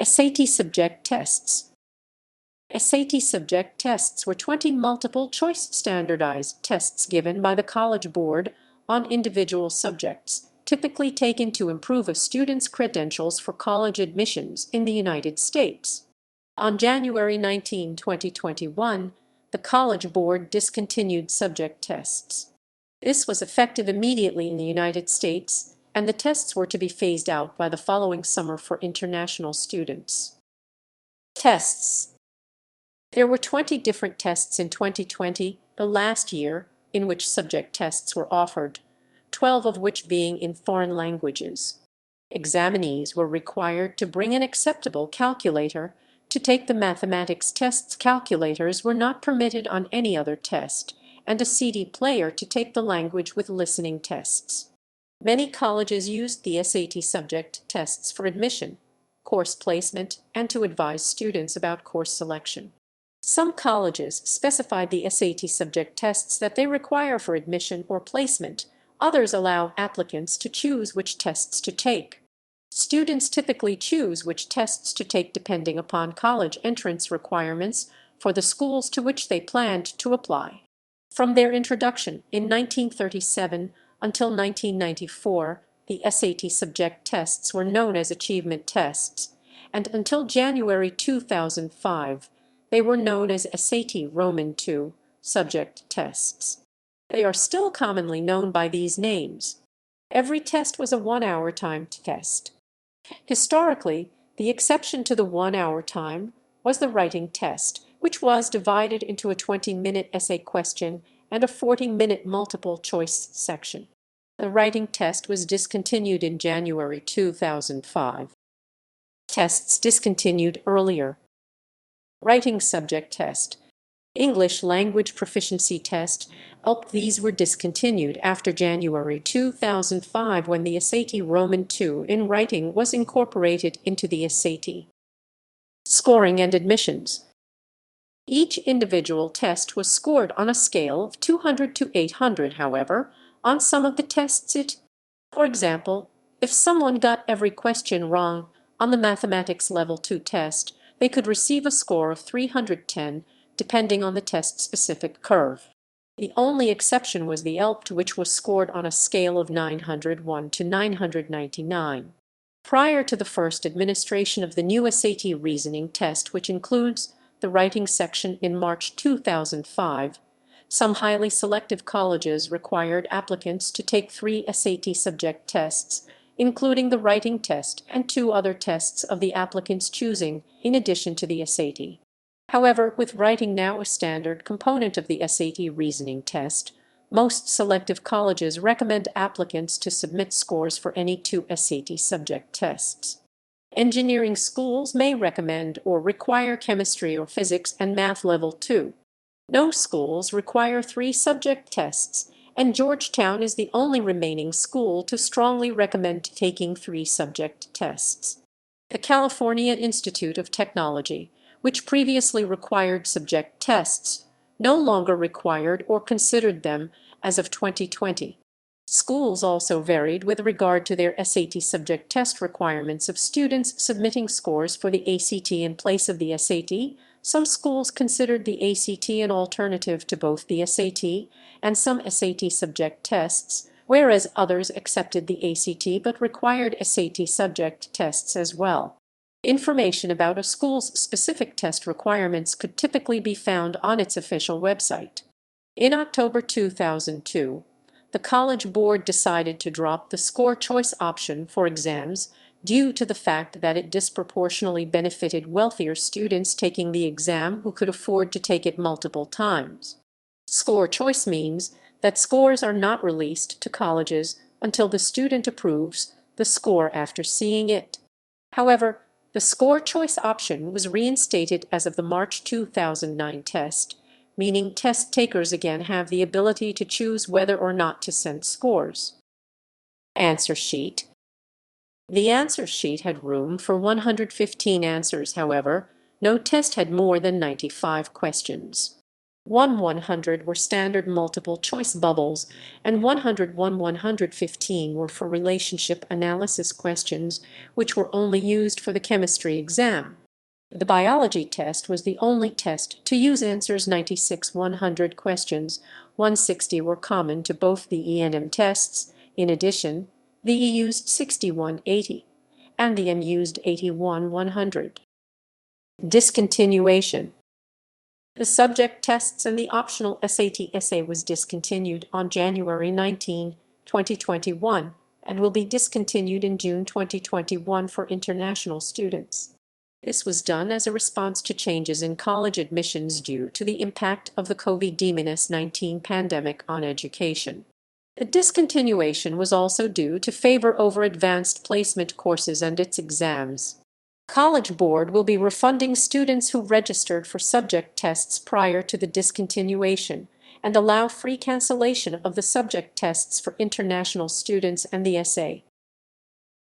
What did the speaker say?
SAT subject tests. SAT subject tests were 20 multiple-choice standardized tests given by the College Board on individual subjects, typically taken to improve a student's credentials for college admissions in the United States. On January 19, 2021, the College Board discontinued subject tests. This was effective immediately in the United States, and the tests were to be phased out by the following summer for international students. Tests. There were 20 different tests in 2020, the last year in which subject tests were offered, 12 of which being in foreign languages. Examinees were required to bring an acceptable calculator to take the mathematics tests. Calculators were not permitted on any other test, and a CD player to take the language with listening tests. Many colleges used the SAT subject tests for admission, course placement, and to advise students about course selection. Some colleges specified the SAT subject tests that they require for admission or placement. Others allow applicants to choose which tests to take. Students typically choose which tests to take depending upon college entrance requirements for the schools to which they planned to apply. From their introduction in 1937 until 1994, the SAT subject tests were known as achievement tests, and until January 2005, they were known as SAT Roman II subject tests. They are still commonly known by these names. Every test was a one-hour timed test. Historically, the exception to the one-hour time was the writing test, which was divided into a 20-minute essay question and a 40-minute multiple-choice section. The writing test was discontinued in January 2005. Tests discontinued earlier. Writing subject test. English language proficiency test. These were discontinued after January 2005 when the SAT Roman II in writing was incorporated into the SAT. Scoring and admissions. Each individual test was scored on a scale of 200 to 800. However, on some of the tests for example, if someone got every question wrong on the Mathematics Level 2 test, they could receive a score of 310, depending on the test-specific curve. The only exception was the ELPT, which was scored on a scale of 901 to 999. Prior to the first administration of the new SAT reasoning test, which includes the writing section in March 2005, some highly selective colleges required applicants to take 3 SAT subject tests, including the writing test and 2 other tests of the applicant's choosing, in addition to the SAT. However, with writing now a standard component of the SAT reasoning test, most selective colleges recommend applicants to submit scores for any 2 SAT subject tests. Engineering schools may recommend or require chemistry or physics and math level 2. No schools require 3 subject tests, and Georgetown is the only remaining school to strongly recommend taking 3 subject tests. The California Institute of Technology, which previously required subject tests, no longer required or considered them as of 2020. Schools also varied with regard to their SAT subject test requirements of students submitting scores for the ACT in place of the SAT. Some schools considered the ACT an alternative to both the SAT and some SAT subject tests, whereas others accepted the ACT but required SAT subject tests as well. Information about a school's specific test requirements could typically be found on its official website. In October 2002, the College Board decided to drop the score choice option for exams due to the fact that it disproportionately benefited wealthier students taking the exam who could afford to take it multiple times. Score choice means that scores are not released to colleges until the student approves the score after seeing it. However, the score choice option was reinstated as of the March 2009 test, meaning test takers again have the ability to choose whether or not to send scores. Answer sheet. The answer sheet had room for 115 answers. However, no test had more than 95 questions. 100 were standard multiple choice bubbles, and 115 were for relationship analysis questions, which were only used for the chemistry exam. The biology test was the only test to use answers 96-100 questions. 160 were common to both the E&M tests. In addition, the E used 6180 and the M used 81-100. Discontinuation. The subject tests and the optional SAT essay was discontinued on January 19, 2021, and will be discontinued in June 2021 for international students. This was done as a response to changes in college admissions due to the impact of the COVID-19 pandemic on education. The discontinuation was also due to favor over advanced placement courses and its exams. College Board will be refunding students who registered for subject tests prior to the discontinuation and allow free cancellation of the subject tests for international students and the essay.